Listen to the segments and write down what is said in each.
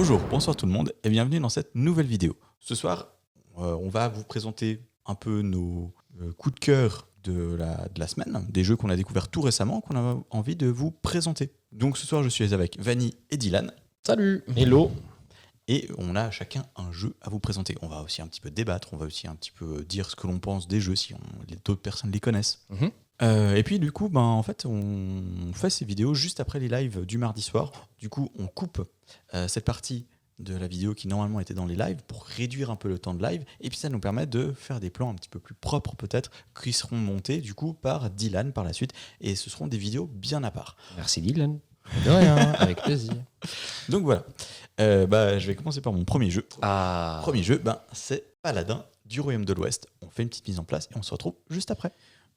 Bonjour, bonsoir tout le monde et bienvenue dans cette nouvelle vidéo. Ce soir, on va vous présenter un peu nos coups de cœur de la semaine, des jeux qu'on a découverts tout récemment, qu'on a envie de vous présenter. Donc ce soir, je suis avec Vanny et Dylan. Salut. Hello. Et on a chacun un jeu à vous présenter. On va aussi un petit peu débattre, on va aussi un petit peu dire ce que l'on pense des jeux si d'autres personnes les connaissent. Et puis du coup, en fait, on fait ces vidéos juste après les lives du mardi soir. Du coup, on coupe cette partie de la vidéo qui normalement était dans les lives pour réduire un peu le temps de live. Et puis ça nous permet de faire des plans un petit peu plus propres peut-être, qui seront montés du coup par Dylan par la suite. Et ce seront des vidéos bien à part. Merci Dylan. De rien, avec plaisir. Donc voilà. Je vais commencer par mon premier jeu. Premier jeu, c'est Paladin du Royaume de l'Ouest. On fait une petite mise en place et on se retrouve juste après.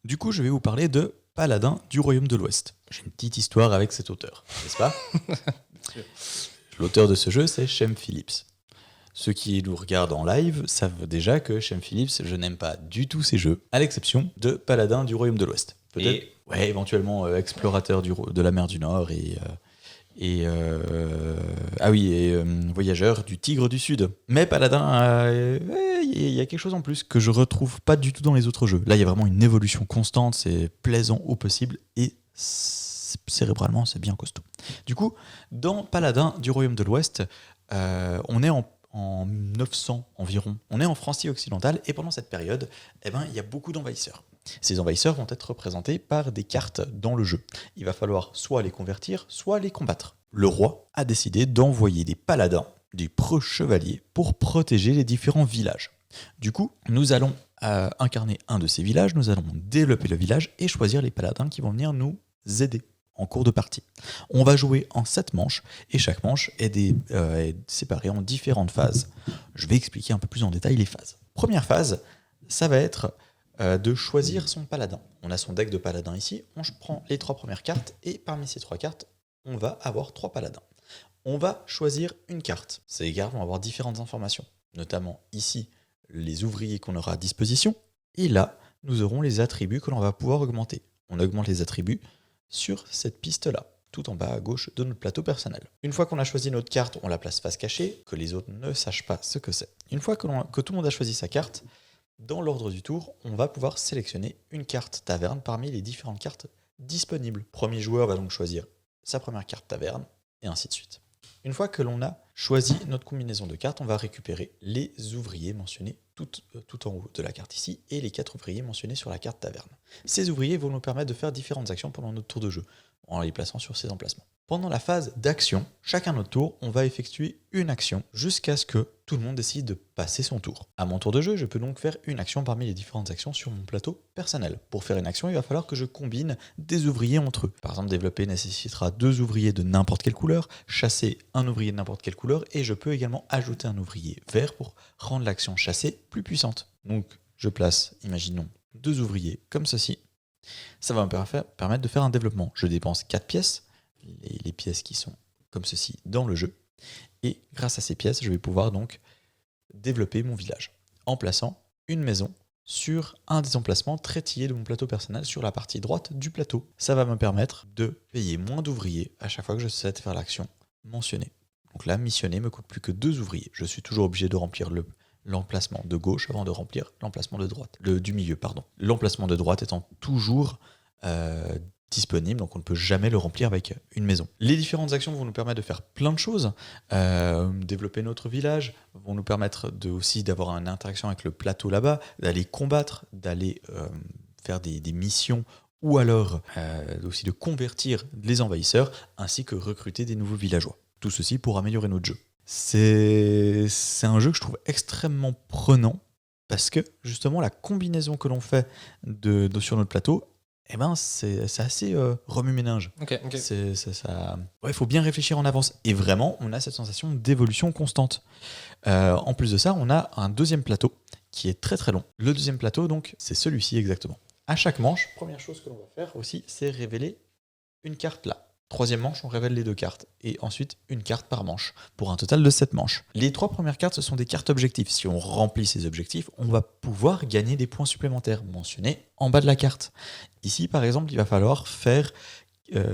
Du coup, je vais vous parler de Paladin du Royaume de l'Ouest. J'ai une petite histoire avec cet auteur, n'est-ce pas? L'auteur de ce jeu, c'est Shem Phillips. Ceux qui nous regardent en live savent déjà que Shem Phillips, je n'aime pas du tout ces jeux, à l'exception de Paladin du Royaume de l'Ouest. Peut-être, éventuellement explorateur de la mer du Nord et voyageur du Tigre du Sud. Mais Paladin, il y a quelque chose en plus que je retrouve pas du tout dans les autres jeux. Là, il y a vraiment une évolution constante, c'est plaisant au possible et cérébralement, c'est bien costaud. Du coup, dans Paladin du Royaume de l'Ouest, on est en 900 environ. On est en Francie occidentale et pendant cette période, il y a beaucoup d'envahisseurs. Ces envahisseurs vont être représentés par des cartes dans le jeu. Il va falloir soit les convertir, soit les combattre. Le roi a décidé d'envoyer des paladins, des preux-chevaliers, pour protéger les différents villages. Du coup, nous allons incarner un de ces villages, nous allons développer le village et choisir les paladins qui vont venir nous aider en cours de partie. On va jouer en 7 manches et chaque manche est séparée en différentes phases. Je vais expliquer un peu plus en détail les phases. Première phase, ça va être de choisir son paladin. On a son deck de paladin ici, on prend les 3 premières cartes et parmi ces 3 cartes, on va avoir 3 paladins. On va choisir une carte. Ces cartes vont avoir différentes informations, notamment ici les ouvriers qu'on aura à disposition et là, nous aurons les attributs que l'on va pouvoir augmenter. On augmente les attributs sur cette piste-là, tout en bas à gauche de notre plateau personnel. Une fois qu'on a choisi notre carte, on la place face cachée, que les autres ne sachent pas ce que c'est. Une fois que tout le monde a choisi sa carte, dans l'ordre du tour, on va pouvoir sélectionner une carte taverne parmi les différentes cartes disponibles. Premier joueur va donc choisir sa première carte taverne, et ainsi de suite. Une fois que l'on a choisi notre combinaison de cartes, on va récupérer les ouvriers mentionnés tout en haut de la carte ici, et les 4 ouvriers mentionnés sur la carte taverne. Ces ouvriers vont nous permettre de faire différentes actions pendant notre tour de jeu, en les plaçant sur ces emplacements. Pendant la phase d'action, chacun notre tour, on va effectuer une action jusqu'à ce que tout le monde décide de passer son tour. À mon tour de jeu, je peux donc faire une action parmi les différentes actions sur mon plateau personnel. Pour faire une action, il va falloir que je combine des ouvriers entre eux. Par exemple, développer nécessitera 2 ouvriers de n'importe quelle couleur, chasser un ouvrier de n'importe quelle couleur, et je peux également ajouter un ouvrier vert pour rendre l'action chassée plus puissante. Donc, je place, imaginons, 2 ouvriers comme ceci. Ça va me permettre de faire un développement. Je dépense 4 pièces, les pièces qui sont comme ceci dans le jeu. Et grâce à ces pièces, je vais pouvoir donc développer mon village en plaçant une maison sur un des emplacements très tillés de mon plateau personnel sur la partie droite du plateau. Ça va me permettre de payer moins d'ouvriers à chaque fois que je souhaite faire l'action mentionnée. Donc là, missionner me coûte plus que 2 ouvriers. Je suis toujours obligé de remplir l'emplacement de gauche avant de remplir l'emplacement de droite. Du milieu, pardon. L'emplacement de droite étant toujours disponible, donc on ne peut jamais le remplir avec une maison. Les différentes actions vont nous permettre de faire plein de choses. Développer notre village, vont nous permettre aussi d'avoir une interaction avec le plateau là-bas, d'aller combattre, d'aller faire des missions ou alors aussi de convertir les envahisseurs, ainsi que recruter des nouveaux villageois. Tout ceci pour améliorer notre jeu. C'est un jeu que je trouve extrêmement prenant parce que justement la combinaison que l'on fait sur notre plateau, c'est assez remue-ménage. Ok. Il faut bien réfléchir en avance. Et vraiment, on a cette sensation d'évolution constante. En plus de ça, on a un deuxième plateau qui est très très long. Le deuxième plateau, donc, c'est celui-ci exactement. À chaque manche, première chose que l'on va faire aussi, c'est révéler une carte là. Troisième manche, on révèle les 2 cartes. Et ensuite, une carte par manche, pour un total de 7 manches. Les 3 premières cartes, ce sont des cartes objectifs. Si on remplit ces objectifs, on va pouvoir gagner des points supplémentaires, mentionnés en bas de la carte. Ici, par exemple, il va falloir faire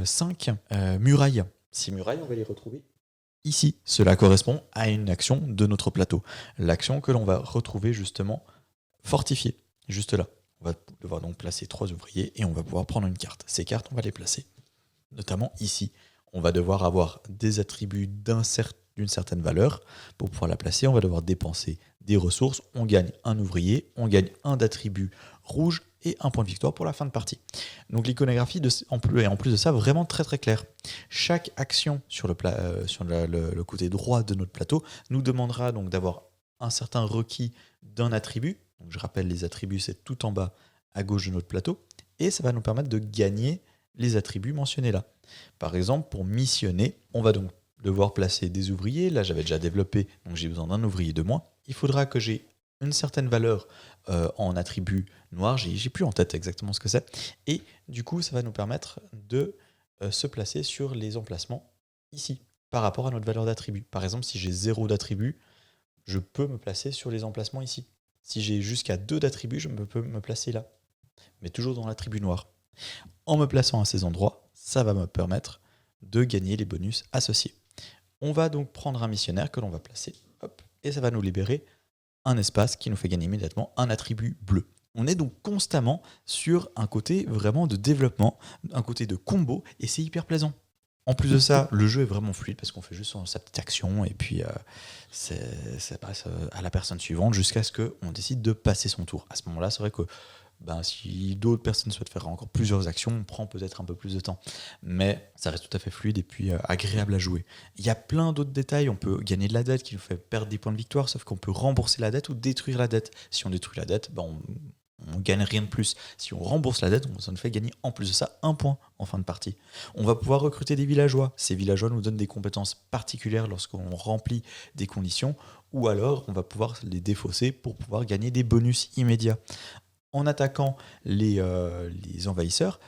5 murailles. Ces murailles, on va les retrouver ici. Cela correspond à une action de notre plateau. L'action que l'on va retrouver justement fortifiée, juste là. On va devoir donc placer 3 ouvriers et on va pouvoir prendre une carte. Ces cartes, on va les placer. Notamment ici, on va devoir avoir des attributs d'une certaine valeur. Pour pouvoir la placer, on va devoir dépenser des ressources. On gagne un ouvrier, on gagne un d'attribut rouge et un point de victoire pour la fin de partie. Donc l'iconographie est en plus de ça vraiment très très claire. Chaque action sur le côté droit de notre plateau nous demandera donc d'avoir un certain requis d'un attribut. Donc je rappelle, les attributs, c'est tout en bas à gauche de notre plateau. Et ça va nous permettre de gagner les attributs mentionnés là. Par exemple, pour missionner, on va donc devoir placer des ouvriers. Là, j'avais déjà développé, donc j'ai besoin d'un ouvrier de moins. Il faudra que j'ai une certaine valeur en attribut noir. J'ai plus en tête exactement ce que c'est. Et du coup, ça va nous permettre de se placer sur les emplacements ici, par rapport à notre valeur d'attribut. Par exemple, si j'ai 0 d'attribut, je peux me placer sur les emplacements ici. Si j'ai jusqu'à 2 d'attribut, je peux me placer là. Mais toujours dans l'attribut noir. En me plaçant à ces endroits, ça va me permettre de gagner les bonus associés. On va donc prendre un missionnaire que l'on va placer, hop, et ça va nous libérer un espace qui nous fait gagner immédiatement un attribut bleu. On est donc constamment sur un côté vraiment de développement, un côté de combo, et c'est hyper plaisant. En plus de ça, le jeu est vraiment fluide parce qu'on fait juste sa petite action et puis ça passe à la personne suivante jusqu'à ce qu'on décide de passer son tour. À ce moment-là, c'est vrai que si d'autres personnes souhaitent faire encore plusieurs actions, on prend peut-être un peu plus de temps. Mais ça reste tout à fait fluide et puis agréable à jouer. Il y a plein d'autres détails. On peut gagner de la dette qui nous fait perdre des points de victoire, sauf qu'on peut rembourser la dette ou détruire la dette. Si on détruit la dette, on gagne rien de plus. Si on rembourse la dette, ça nous fait gagner en plus de ça 1 point en fin de partie. On va pouvoir recruter des villageois. Ces villageois nous donnent des compétences particulières lorsqu'on remplit des conditions, ou alors on va pouvoir les défausser pour pouvoir gagner des bonus immédiats. En attaquant les envahisseurs,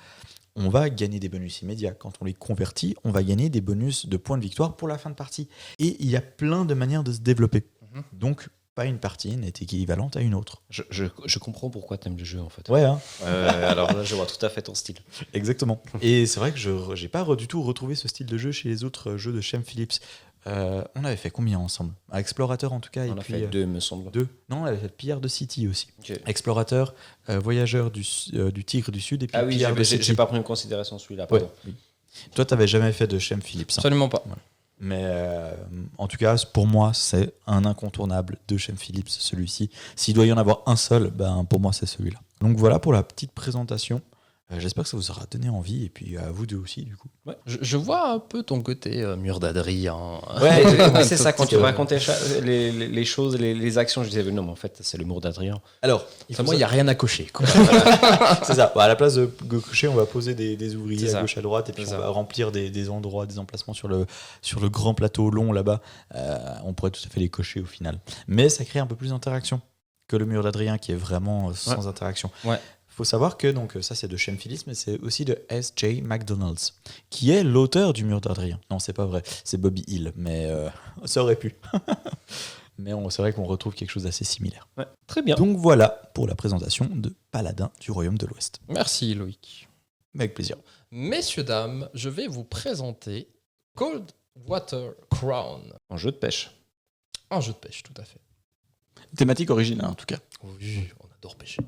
on va gagner des bonus immédiats. Quand on les convertit, on va gagner des bonus de points de victoire pour la fin de partie. Et il y a plein de manières de se développer. Donc, pas une partie n'est équivalente à une autre. Je comprends pourquoi tu aimes le jeu, en fait. Ouais, hein. Alors là, je vois tout à fait ton style. Exactement. Et c'est vrai que je n'ai pas du tout retrouvé ce style de jeu chez les autres jeux de Shem Phillips. On avait fait combien ensemble? Explorateur en tout cas. On a fait 2, me semble. 2. Non, on avait fait Pillard de City aussi. Okay. Explorateur, Voyageur du Tigre du Sud et puis Pillard de City. J'ai pas pris en considération celui-là, pardon. Ouais, oui. Toi, tu n'avais jamais fait de Shem Phillips. Absolument pas. Ouais. Mais en tout cas, pour moi, c'est un incontournable de Shem Phillips, celui-ci. S'il doit y en avoir un seul, pour moi, c'est celui-là. Donc voilà pour la petite présentation. J'espère que ça vous aura donné envie, et puis à vous deux aussi, du coup. Ouais. Je vois un peu ton côté mur d'Adrien. Ouais, c'est ça, quand tu racontais les choses, les actions, je disais, non, mais en fait, c'est le mur d'Adrien. Alors, moi, il n'y a rien à cocher. Quoi. C'est ça. À la place de cocher, on va poser des ouvriers à gauche, à droite, et puis on va remplir des endroits, des emplacements sur le grand plateau long là-bas. On pourrait tout à fait les cocher au final. Mais ça crée un peu plus d'interaction que le mur d'Adrien, qui est vraiment sans interaction. Ouais. Il faut savoir que donc, ça c'est de Shem Phillips, mais c'est aussi de S.J. McDonald's, qui est l'auteur du Mur d'Adrien. Non, c'est pas vrai, c'est Bobby Hill, mais ça aurait pu. Mais c'est vrai qu'on retrouve quelque chose d'assez similaire. Ouais, très bien. Donc voilà pour la présentation de Paladin du Royaume de l'Ouest. Merci Loïc. Avec plaisir. Messieurs, dames, je vais vous présenter Cold Water Crown. Un jeu de pêche. Un jeu de pêche, tout à fait. Thématique originale en tout cas. Oui, on adore pêcher.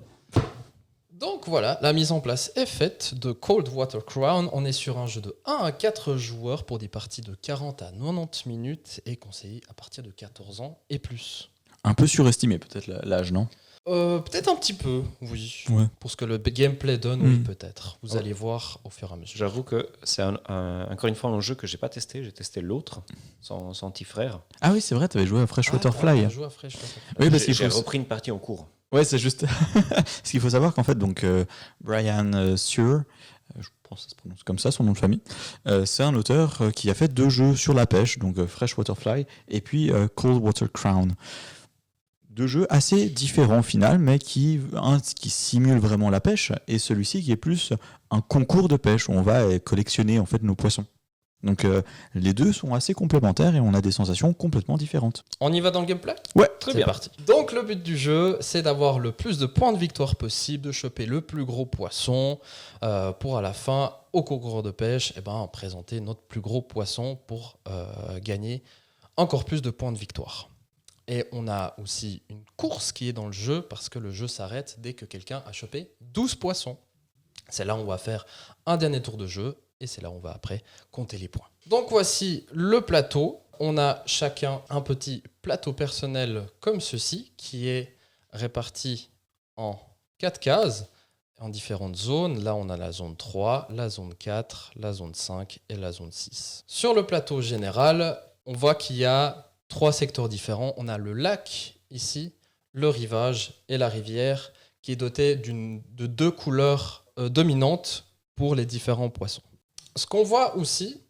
Donc voilà, la mise en place est faite de Cold Water Crown. On est sur un jeu de 1 à 4 joueurs pour des parties de 40 à 90 minutes et conseillé à partir de 14 ans et plus. Un peu surestimé peut-être l'âge, non? Peut-être un petit peu, oui. Ouais. Pour ce que le gameplay donne, oui, peut-être. Vous allez voir au fur et à mesure. J'avoue que c'est encore une fois un jeu que j'ai pas testé. J'ai testé l'autre, son petit frère. Ah oui, c'est vrai, tu avais joué à Freshwater Fly. Joué à Freshwater Fly. Oui, parce J'ai repris une partie en cours. Ouais, c'est juste. Ce qu'il faut savoir qu'en fait, donc Brian Sear, je pense que ça se prononce comme ça, son nom de famille, c'est un auteur qui a fait 2 jeux sur la pêche, donc Freshwater Fly et puis Cold Water Crown. 2 jeux assez différents au final, mais un qui simule vraiment la pêche, et celui-ci qui est plus un concours de pêche où on va collectionner en fait nos poissons. Donc les deux sont assez complémentaires et on a des sensations complètement différentes. On y va dans le gameplay ? Ouais, très bien. Parti. Donc le but du jeu, c'est d'avoir le plus de points de victoire possible, de choper le plus gros poisson pour à la fin, au concours de pêche, présenter notre plus gros poisson pour gagner encore plus de points de victoire. Et on a aussi une course qui est dans le jeu parce que le jeu s'arrête dès que quelqu'un a chopé 12 poissons. C'est là où on va faire un dernier tour de jeu et c'est là où on va après compter les points. Donc voici le plateau. On a chacun un petit plateau personnel comme ceci qui est réparti en 4 cases en différentes zones. Là, on a la zone 3, la zone 4, la zone 5 et la zone 6. Sur le plateau général, on voit qu'il y a 3 secteurs différents. On a le lac ici, le rivage et la rivière qui est doté de 2 couleurs dominantes pour les différents poissons. Ce qu'on voit aussi,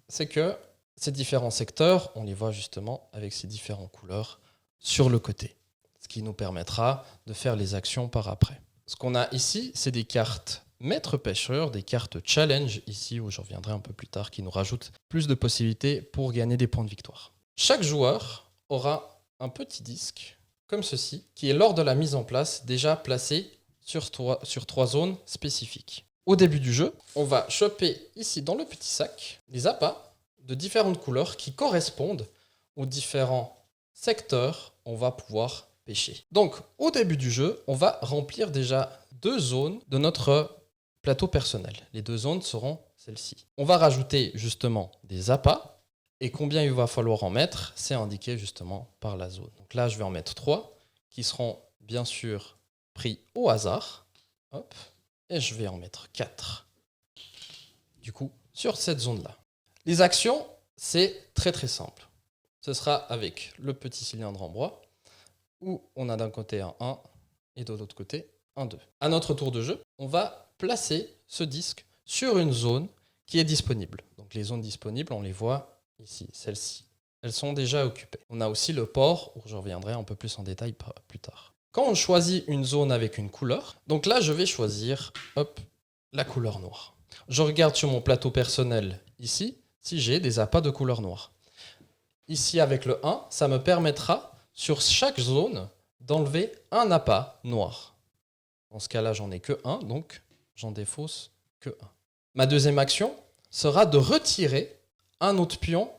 c'est que ces différents secteurs, on les voit justement avec ces différentes couleurs sur le côté, ce qui nous permettra de faire les actions par après. Ce qu'on a ici, c'est des cartes maître pêcheur, des cartes challenge ici, où je reviendrai un peu plus tard, qui nous rajoutent plus de possibilités pour gagner des points de victoire. Chaque joueur aura un petit disque, comme ceci, qui est lors de la mise en place déjà placé sur 3 zones spécifiques. Au début du jeu, on va choper ici dans le petit sac des appâts de différentes couleurs qui correspondent aux différents secteurs où on va pouvoir pêcher. Donc, au début du jeu, on va remplir déjà 2 zones de notre plateau personnel. Les 2 zones seront celles-ci. On va rajouter justement des appâts. Et combien il va falloir en mettre, c'est indiqué justement par la zone. Donc là, je vais en mettre 3 qui seront bien sûr pris au hasard. Hop. Et je vais en mettre 4. Du coup, sur cette zone-là. Les actions, c'est très très simple. Ce sera avec le petit cylindre en bois où on a d'un côté un 1 et de l'autre côté un 2. À notre tour de jeu, on va placer ce disque sur une zone qui est disponible. Donc les zones disponibles, on les voit ici, celles-ci. Elles sont déjà occupées. On a aussi le port, où je reviendrai un peu plus en détail plus tard. Quand on choisit une zone avec une couleur, donc là je vais choisir la couleur noire. Je regarde sur mon plateau personnel ici, si j'ai des appâts de couleur noire. Ici avec le 1, ça me permettra sur chaque zone d'enlever un appât noir. Dans ce cas-là, j'en ai que 1, donc j'en défausse que 1. Ma deuxième action sera de retirer un autre pion,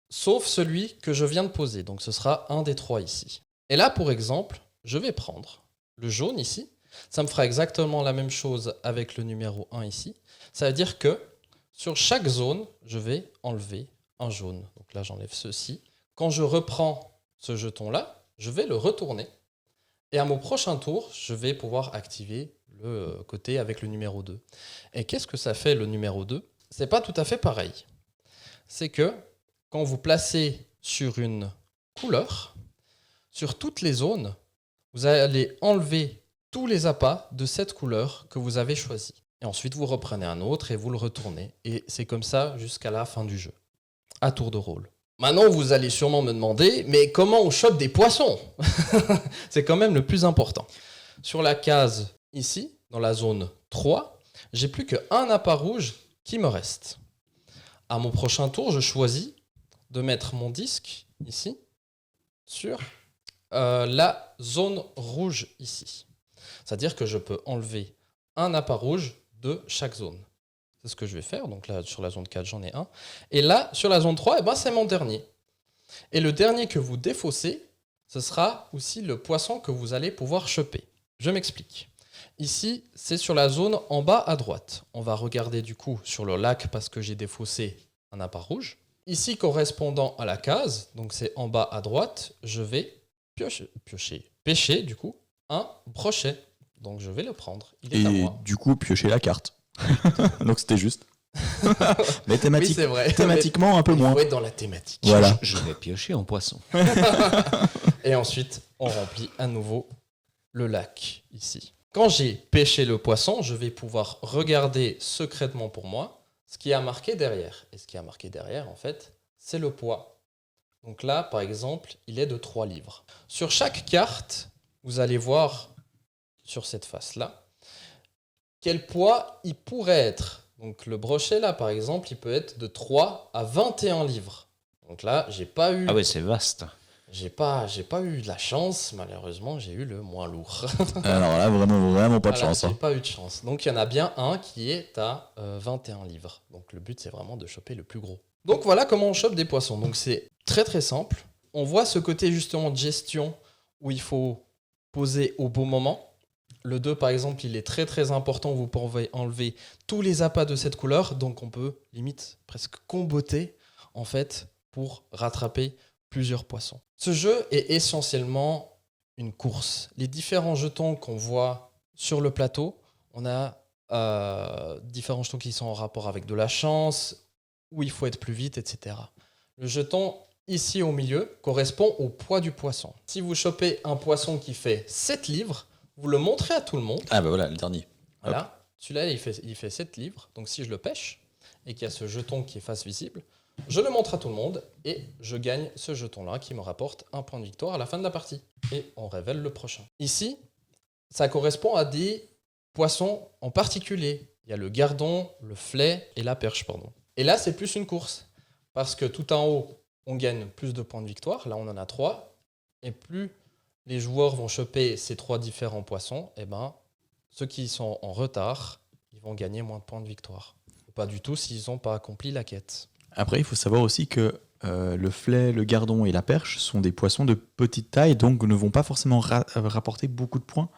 sauf celui que je viens de poser. Donc ce sera un des 3 ici. Et là, pour exemple, je vais prendre le jaune ici. Ça me fera exactement la même chose avec le numéro 1 ici. Ça veut dire que sur chaque zone, je vais enlever un jaune. Donc là, j'enlève ceci. Quand je reprends ce jeton-là, je vais le retourner. Et à mon prochain tour, je vais pouvoir activer le côté avec le numéro 2. Et qu'est-ce que ça fait le numéro 2 ? C'est pas tout à fait pareil. C'est que quand vous placez sur une couleur, sur toutes les zones, vous allez enlever tous les appâts de cette couleur que vous avez choisie. Et ensuite, vous reprenez un autre et vous le retournez. Et c'est comme ça jusqu'à la fin du jeu, à tour de rôle. Maintenant, vous allez sûrement me demander, mais comment on chope des poissons ? C'est quand même le plus important. Sur la case ici, dans la zone 3, j'ai plus qu'un appât rouge qui me reste. À mon prochain tour, je choisis de mettre mon disque ici sur la zone rouge ici. C'est-à-dire que je peux enlever un appât rouge de chaque zone. C'est ce que je vais faire. Donc là, sur la zone 4, j'en ai un. Et là, sur la zone 3, c'est mon dernier. Et le dernier que vous défaussez, ce sera aussi le poisson que vous allez pouvoir choper. Je m'explique. Ici, c'est sur la zone en bas à droite. On va regarder du coup sur le lac parce que j'ai défaussé un appât rouge. Ici, correspondant à la case, donc c'est en bas à droite, je vais pêcher du coup un brochet. Donc je vais le prendre. Il est à moi. Du coup, piocher la carte. Donc c'était juste. Mais Oui, c'est vrai. thématiquement, un peu moins. Il faut être dans la thématique. Voilà. Je vais piocher en poisson. Et ensuite, on remplit à nouveau le lac ici. Quand j'ai pêché le poisson, je vais pouvoir regarder secrètement pour moi ce qui a marqué derrière. Et ce qui a marqué derrière, en fait, c'est le poids. Donc là, par exemple, il est de 3 livres. Sur chaque carte, vous allez voir sur cette face-là quel poids il pourrait être. Donc le brochet là, par exemple, il peut être de 3 à 21 livres. Donc là, j'ai pas eu... Ah ouais, c'est vaste. J'ai pas eu de la chance, malheureusement, j'ai eu le moins lourd. Alors là, vraiment pas de Voilà, chance. j'ai pas eu de chance. Donc il y en a bien un qui est à 21 livres. Donc le but, c'est vraiment de choper le plus gros. Donc voilà comment on chope des poissons. Donc c'est très très simple. On voit ce côté justement de gestion où il faut poser au bon moment. Le 2 par exemple, il est très très important, vous pouvez enlever tous les appâts de cette couleur, donc on peut limite presque comboter en fait pour rattraper plusieurs poissons. Ce jeu est essentiellement une course. Les différents jetons qu'on voit sur le plateau, on a différents jetons qui sont en rapport avec de la chance, où il faut être plus vite, etc. Le jeton ici au milieu correspond au poids du poisson. Si vous chopez un poisson qui fait 7 livres, vous le montrez à tout le monde. Ah bah voilà, le dernier. Voilà, celui-là il fait 7 livres, donc si je le pêche et qu'il y a ce jeton qui est face visible, je le montre à tout le monde et je gagne ce jeton-là qui me rapporte un point de victoire à la fin de la partie. Et on révèle le prochain. Ici, ça correspond à des poissons en particulier. Il y a le gardon, le flet et la perche, pardon. Et là, c'est plus une course. Parce que tout en haut, on gagne plus de points de victoire. Là, on en a 3. Et plus les joueurs vont choper ces 3 différents poissons, et ben, ceux qui sont en retard, ils vont gagner moins de points de victoire. Pas du tout s'ils n'ont pas accompli la quête. Après, il faut savoir aussi que le flet, le gardon et la perche sont des poissons de petite taille, donc ne vont pas forcément rapporter beaucoup de points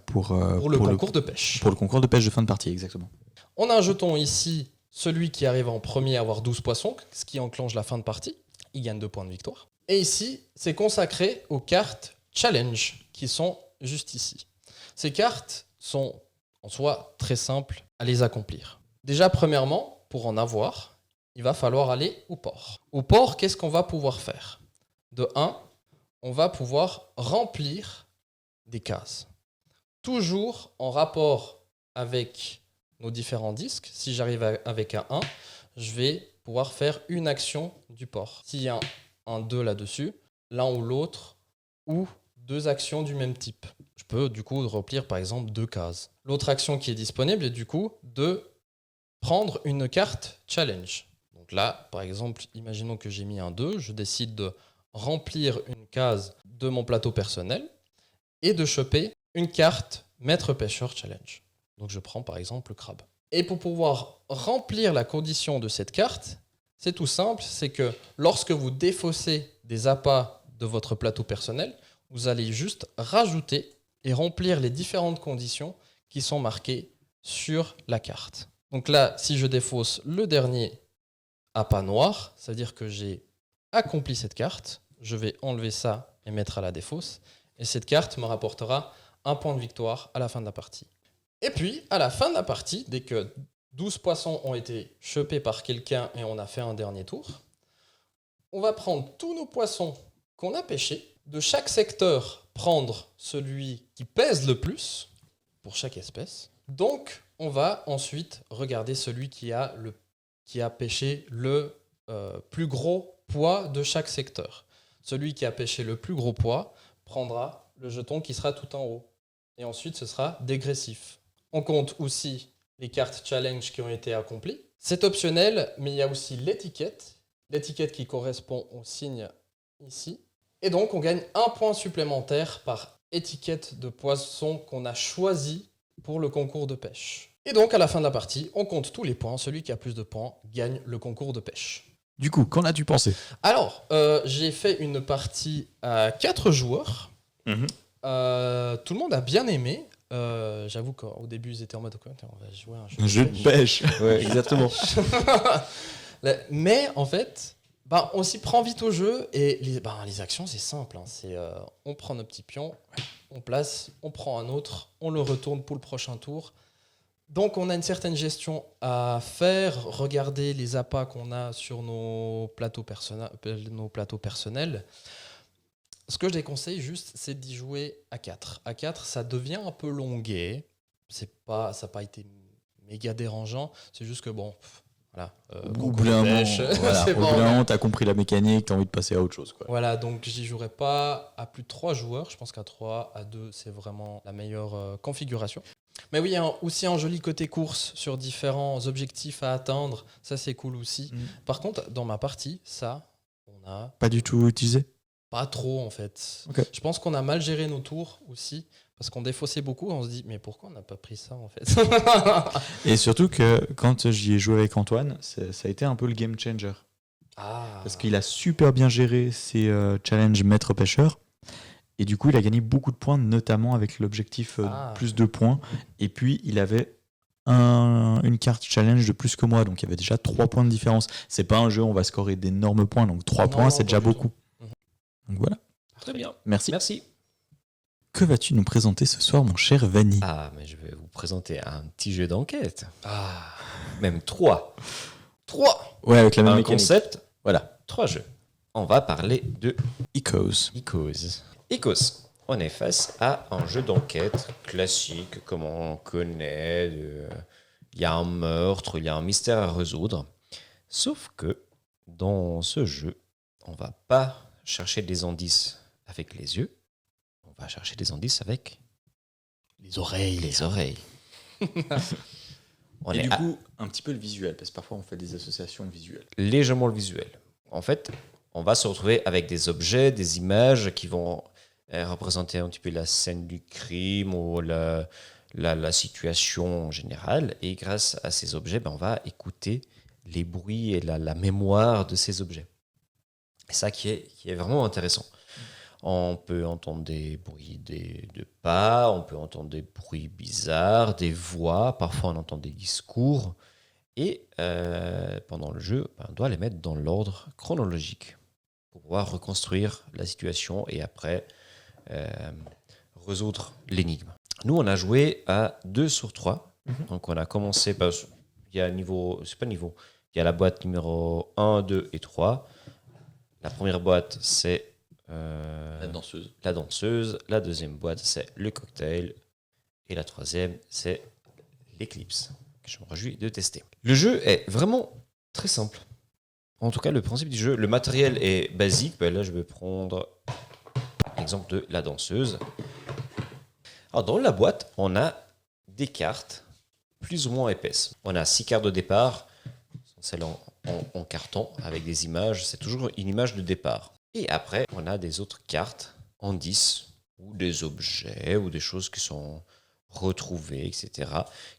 pour le concours de pêche. Pour le concours de pêche de fin de partie, exactement. On a un jeton ici, celui qui arrive en premier à avoir 12 poissons, ce qui enclenche la fin de partie. Il gagne 2 points de victoire. Et ici, c'est consacré aux cartes challenge qui sont juste ici. Ces cartes sont en soi très simples à les accomplir. Déjà, premièrement, pour en avoir, il va falloir aller au port. Au port, qu'est-ce qu'on va pouvoir faire ? De 1, on va pouvoir remplir des cases. Toujours en rapport avec nos différents disques. Si j'arrive avec un 1, je vais pouvoir faire une action du port. S'il y a un 2 là-dessus, l'un ou l'autre, ou 2 actions du même type. Je peux du coup remplir par exemple 2 cases. L'autre action qui est disponible est du coup de prendre une carte challenge. Donc là, par exemple, imaginons que j'ai mis un 2, je décide de remplir une case de mon plateau personnel et de choper une carte maître pêcheur challenge. Donc je prends par exemple le crabe. Et pour pouvoir remplir la condition de cette carte, c'est tout simple, c'est que lorsque vous défaussez des appâts de votre plateau personnel, vous allez juste rajouter et remplir les différentes conditions qui sont marquées sur la carte. Donc là, si je défausse le dernier appât noir, c'est-à-dire que j'ai accompli cette carte, je vais enlever ça et mettre à la défausse, et cette carte me rapportera un point de victoire à la fin de la partie. Et puis, à la fin de la partie, dès que 12 poissons ont été chopés par quelqu'un et on a fait un dernier tour, on va prendre tous nos poissons qu'on a pêchés, de chaque secteur prendre celui qui pèse le plus pour chaque espèce. Donc, on va ensuite regarder celui qui a pêché le plus gros poids de chaque secteur. Celui qui a pêché le plus gros poids prendra le jeton qui sera tout en haut. Et ensuite, ce sera dégressif. On compte aussi les cartes challenge qui ont été accomplies. C'est optionnel, mais il y a aussi l'étiquette. L'étiquette qui correspond au signe ici. Et donc, on gagne un point supplémentaire par étiquette de poisson qu'on a choisi pour le concours de pêche. Et donc, à la fin de la partie, on compte tous les points. Celui qui a plus de points gagne le concours de pêche. Du coup, qu'en as-tu pensé ? Alors, j'ai fait une partie à 4 joueurs. Tout le monde a bien aimé. J'avoue qu'au début, ils étaient en mode on va jouer à un jeu de pêche. Ouais, exactement. Mais en fait, on s'y prend vite au jeu et les actions, c'est simple. On prend nos petits pions, on place, on prend un autre, on le retourne pour le prochain tour. Donc, on a une certaine gestion à faire, regarder les appâts qu'on a sur nos plateaux personnels. Ce que je déconseille juste, c'est d'y jouer à 4. À 4, ça devient un peu longuet. Ça n'a pas été méga dérangeant. C'est juste que voilà. Au bout d'un moment, t'as compris la mécanique, t'as envie de passer à autre chose, quoi. Voilà, donc j'y jouerai pas à plus de 3 joueurs. Je pense qu'à 3, à 2, c'est vraiment la meilleure configuration. Mais oui, il y a aussi un joli côté course sur différents objectifs à atteindre. Ça, c'est cool aussi. Par contre, dans ma partie, on a pas du tout utilisé. Pas trop en fait. Okay. Je pense qu'on a mal géré nos tours aussi parce qu'on défaussait beaucoup. On se dit mais pourquoi on n'a pas pris ça en fait. Et surtout que quand j'y ai joué avec Antoine, ça a été un peu le game changer. Parce qu'il a super bien géré ses challenges maître pêcheur. Et du coup, il a gagné beaucoup de points, notamment avec l'objectif plus de points. Et puis, il avait une carte challenge de plus que moi. Donc, il y avait déjà 3 points de différence. C'est pas un jeu où on va scorer d'énormes points. Donc, 3 points, c'est déjà beaucoup. Donc, voilà. Très bien. Merci. Merci. Que vas-tu nous présenter ce soir, mon cher Vanny ? Mais je vais vous présenter un petit jeu d'enquête. Même 3. 3. Ouais, avec la même Un mécanique. concept, Voilà. 3 jeux. On va parler de Icos. Icos. On est face à un jeu d'enquête classique, comme on connaît. Il y a un meurtre, il y a un mystère à résoudre. Sauf que dans ce jeu, on va pas chercher des indices avec les yeux. On va chercher des indices avec Les oreilles. les oreilles. On Et est du coup, un petit peu le visuel, parce que parfois on fait des associations visuelles. légèrement le visuel. En fait, on va se retrouver avec des objets, des images qui vont représenter un petit peu la scène du crime ou la situation en général. Et grâce à ces objets, on va écouter les bruits et la mémoire de ces objets. C'est ça qui est vraiment intéressant. On peut entendre des bruits de pas, on peut entendre des bruits bizarres, des voix, parfois on entend des discours. Et pendant le jeu, on doit les mettre dans l'ordre chronologique pour pouvoir reconstruire la situation et après résoudre l'énigme. Nous, on a joué à 2 sur 3. Donc on a commencé, il y a il y a la boîte numéro 1, 2 et 3. La première boîte, c'est La danseuse. la danseuse. La deuxième boîte, c'est le cocktail. Et la troisième, c'est l'éclipse, que je me réjouis de tester. Le jeu est vraiment très simple. En tout cas, le principe du jeu, le matériel est basique. Là, je vais prendre l'exemple de la danseuse. Alors, dans la boîte, on a des cartes plus ou moins épaisses. On a 6 cartes de départ, celles en carton avec des images. C'est toujours une image de départ. Et après, on a des autres cartes en 10 ou des objets ou des choses qui sont retrouvées, etc.,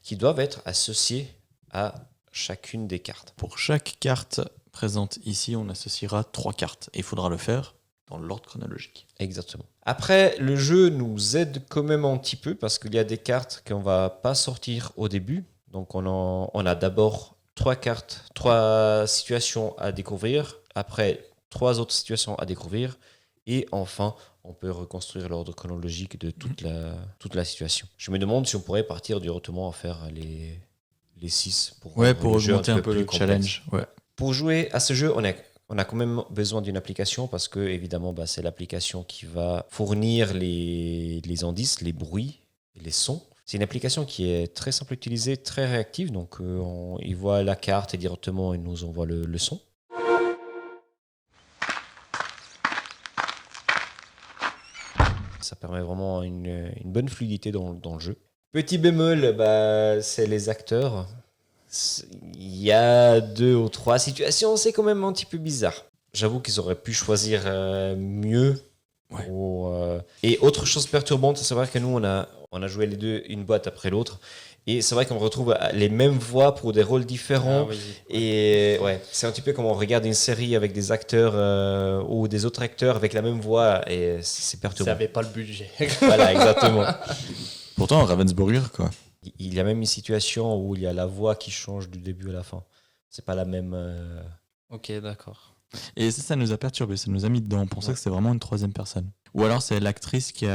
qui doivent être associées à chacune des cartes. Pour chaque carte présente ici, on associera 3 cartes. Et il faudra le faire dans l'ordre chronologique. Exactement. Après, le jeu nous aide quand même un petit peu parce qu'il y a des cartes qu'on va pas sortir au début. Donc, on a d'abord 3 cartes, 3 situations à découvrir. Après, 3 autres situations à découvrir. Et enfin, on peut reconstruire l'ordre chronologique de toute la situation. Je me demande si on pourrait partir directement à faire les 6 pour augmenter un peu le complexe. challenge. Ouais. Pour jouer à ce jeu, on a quand même besoin d'une application parce que, évidemment, c'est l'application qui va fournir les indices, les bruits et les sons. C'est une application qui est très simple à utiliser, très réactive. Donc, il voit la carte et directement, il nous envoie le son. Ça permet vraiment une bonne fluidité dans le jeu. Petit bémol, c'est les acteurs. Il y a 2 ou 3 situations, c'est quand même un petit peu bizarre. J'avoue qu'ils auraient pu choisir mieux. Ouais. Et autre chose perturbante, c'est vrai que nous, on a joué les deux, une boîte après l'autre. Et c'est vrai qu'on retrouve les mêmes voix pour des rôles différents. Et ouais, c'est un petit peu comme on regarde une série avec des acteurs ou des autres acteurs avec la même voix. Et c'est perturbant. Ça n'avait pas le budget. Voilà, exactement. Pourtant, Ravensburger, quoi. Il y a même une situation où il y a la voix qui change du début à la fin. C'est pas la même. Ok, d'accord. Et ça nous a perturbé, ça nous a mis dedans. On pensait que c'était vraiment une troisième personne. Ou alors c'est l'actrice qui.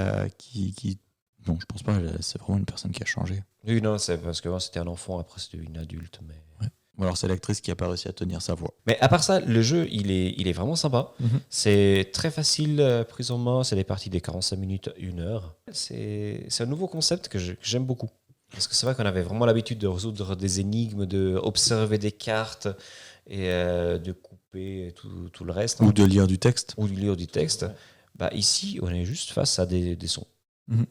Non, je pense pas, c'est vraiment une personne qui a changé. Oui, non, c'est parce que c'était un enfant, après c'était une adulte. Mais... Ouais. Ou alors c'est l'actrice qui a pas réussi à tenir sa voix. Mais à part ça, le jeu, il est vraiment sympa. Mm-hmm. C'est très facile, prise en main. C'est des parties de 45 minutes, 1 heure. C'est un nouveau concept que j'aime beaucoup. Parce que c'est vrai qu'on avait vraiment l'habitude de résoudre des énigmes, d'observer des cartes et de couper tout le reste. Ou de lire du texte. Ou de lire du texte. Ouais. Ici, on est juste face à des sons. Mm-hmm.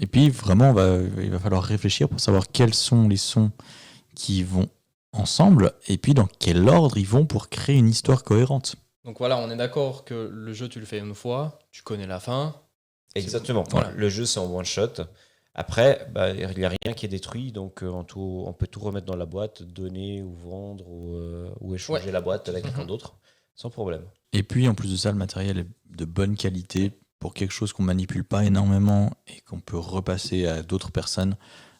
Et puis vraiment, il va falloir réfléchir pour savoir quels sont les sons qui vont ensemble et puis dans quel ordre ils vont pour créer une histoire cohérente. Donc voilà, on est d'accord que le jeu, tu le fais une fois, tu connais la fin. Exactement. Voilà. Le jeu, c'est en one shot. Après, il n'y a rien qui est détruit, donc on peut tout remettre dans la boîte, donner ou vendre ou échanger la boîte avec quelqu'un d'autre. sans problème. Et puis, en plus de ça, le matériel est de bonne qualité pour quelque chose qu'on manipule pas énormément et qu'on peut repasser à d'autres personnes.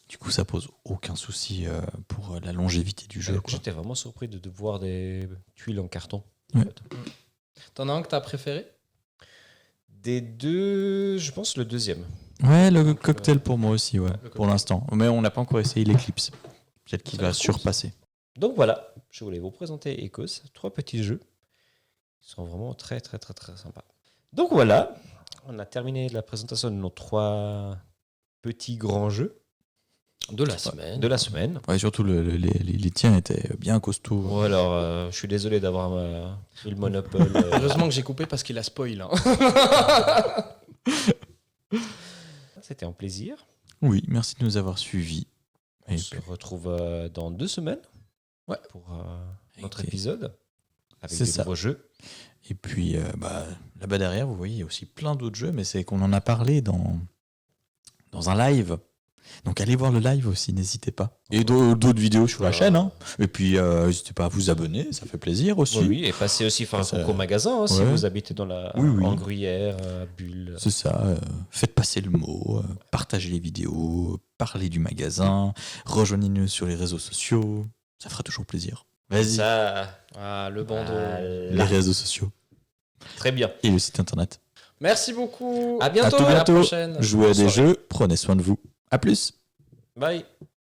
Du coup, ça pose aucun souci pour la longévité du jeu. Quoi. J'étais vraiment surpris de voir des tuiles en carton. Ouais. En fait. T'en as un que t'as préféré? Des deux, je pense le deuxième. Ouais, le cocktail pour moi aussi, ouais, cocktail. pour l'instant. Mais on n'a pas encore essayé l'Eclipse. Peut-être qu'il Ça va va, cool. surpasser. Donc voilà, je voulais vous présenter Ecos, 3 petits jeux qui sont vraiment très très très très sympas. Donc voilà, on a terminé la présentation de nos 3 petits grands jeux De la semaine. de la semaine. Ouais, surtout les tiens étaient bien costauds. Bon alors, je suis désolé d'avoir mis le monopole. Heureusement que j'ai coupé parce qu'il a spoil. Hein. C'était un plaisir. Oui, merci de nous avoir suivis. On Et se puis, retrouve dans 2 semaines pour notre Ok. épisode avec C'est des ça. nouveaux jeux. et puis là-bas derrière, vous voyez, il y a aussi plein d'autres jeux, mais c'est qu'on en a parlé dans un live. Donc allez voir le live aussi, n'hésitez pas. Et d'autres vidéos sur la chaîne. Hein. Et puis n'hésitez pas à vous abonner, ça fait plaisir aussi. Oui, oui, et passez aussi faire un Ça- concours magasin hein, si Ouais. vous habitez dans la Oui, oui. en Gruyère, Bulle. C'est ça, faites passer le mot, partagez les vidéos, parlez du magasin, rejoignez-nous sur les réseaux sociaux, ça fera toujours plaisir. Vas-y, Ça, Ah, le bandeau. les réseaux sociaux très bien. et le site internet. Merci beaucoup. À bientôt. À tout À la bientôt. prochaine. Jouez à des Bonne soirée. jeux, prenez soin de vous. À plus. Bye.